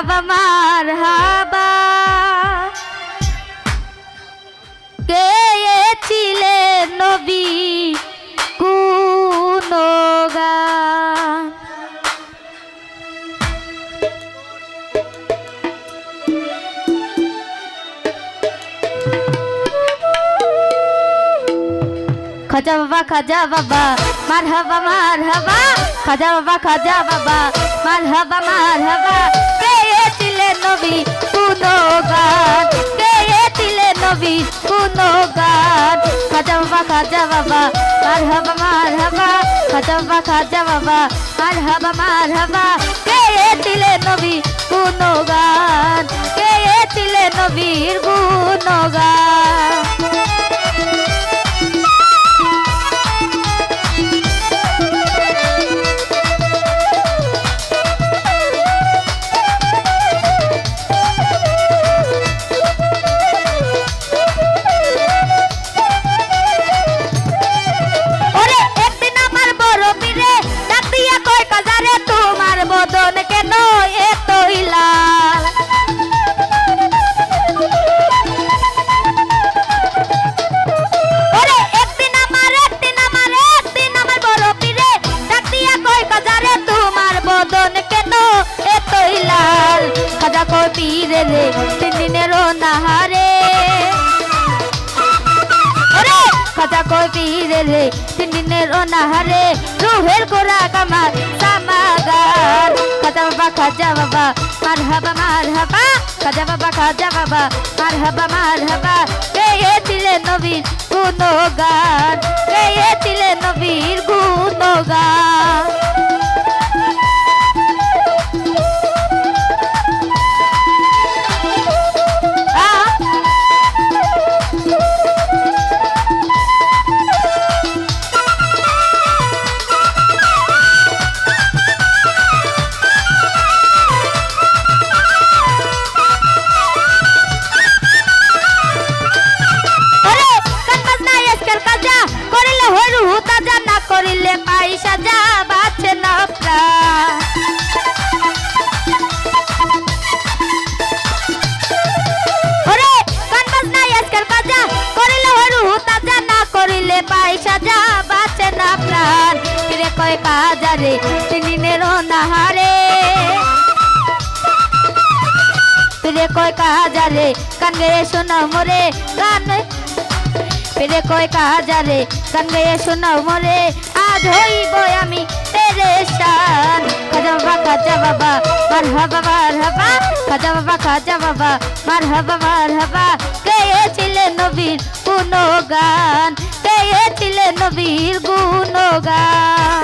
হাবা মার হাবা কে ছিলেন নবী গুণগান। খাজা বাবা মারহাবা মারহাবা, খাজা বাবা মারহাবা মারহাবা, কে ছিলেন নবী গুণগান, কে ছিলেন নবী গুণগান। খাজা বাবা মারহাবা মারহাবা, খাজা বাবা মারহাবা মারহাবা, কে ছিলেন নবী গুণগান, কে ছিলেন নবীর গুণগান। বদন কেন এতই লাল, ওরে একদিন আমার বড় পীরে ডাক দিয়া কই কাজারে তোমার বদন কেন এতই লাল। খাজা কই পীরে রে তিন দিনের নাহারে, ওরে খাজা কই পীরে রে তিন দিনের নাহারে, রুহের গোরাক আমার সামাগান। খাজা বাবা মারহাবা মারহাবা, খাজা বাবা মারহাবা মারহাবা, কে ছিলেন নবীর গুণগান, কে ছিলেন নবীর গুণগান। করিলে পয়সা যা বাঁচে না প্রাণ, ওরে গান বাজনা আজকাল কাজা করিলে হরু তাজা, না করিলে পয়সা যা বাঁচে না প্রাণ। ফিরে কয় কাজা রে তিনিনের নাহারে, ফিরে কয় কাজা রে গান গেয়ে শোনাও মোরে গান, ফিরে কয় কাজারে গান গেয়ে শোনাও মোরে, আজ হইব আমি পেরেশান। খাজা বাবা মারহাবা মারহাবা, খাজা বাবা মারহাবা মারহাবা, কে ছিলেন নবীর গুণগান, কে ছিলেন নবীর গুণগান।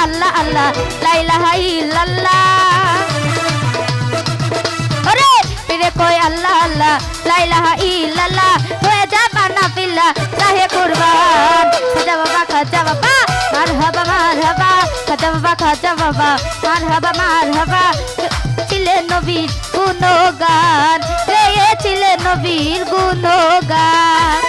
আল্লাহ আল্লাহ লা ইলাহা ইল্লাল্লাহ, ওরে পীরে কই আল্লাহ আল্লাহ লা ইলাহা ইল্লাল্লাহ, হয়ে যাবা না ফিল্লাহ চাহে কুরবান। খাজা বাবা মারহাবা মারহাবা, খাজা বাবা মারহাবা মারহাবা, ছিলেন নবীর গুণগান, কে ছিলেন নবীর গুণগান।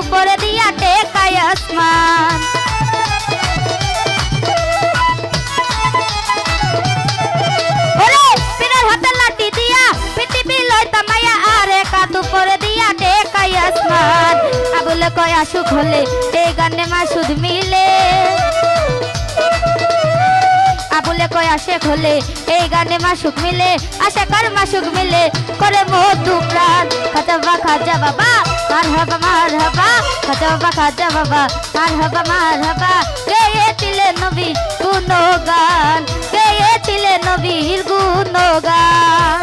উপরে দিয়া টেকায় আসমান, ওরে পীরের হাতে লাঠি দিয়া পৃথিবী লইতা মায়া, আরে কাঁধ উপরে দিয়া টেকায় আসমান। আবুল কয় আসুক হলে এই গানে মাসুদ মিলে, পিলে কই আসে খোলে এই গানে মাসুক মিলে আশা কর মাসুক মিলে করে মধু প্রাণ খাজা বাবা মারহাবা খাজা বাবা মারহাবা গেয়েছিলেন নবী গুণগান গেয়েছিলেন নবীর গুণগান।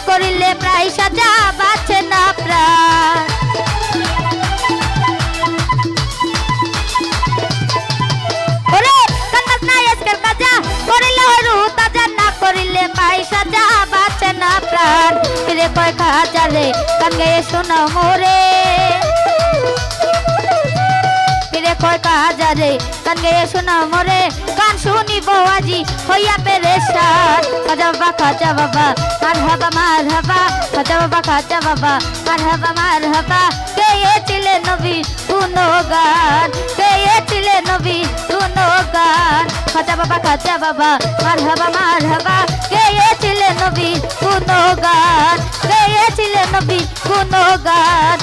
করিলে প্রায় সাজা বাঁচে না প্রাণ ওরে কান্নাস না আজকাল কাজা করিলে হরু তাজা না করিলে প্রায় সাজা বাঁচে না প্রাণ ফিরে কয় খাজা রে গান গেয়ে শোনা মোরে ফিরে কয় খাজা রে গান গেয়ে শোনা মোরে গান শুনিব আজি হইয়া পেরেশান খাজা বাবা মারহাবা খাজা বাবা মারহাবা গেয়েছিলেন নবী গুণগান গেয়েছিলেন নবী গুণগান খাজা বাবা মারহাবা গেয়েছিলেন নবী গুণগান গেয়েছিলেন নবী গুণগান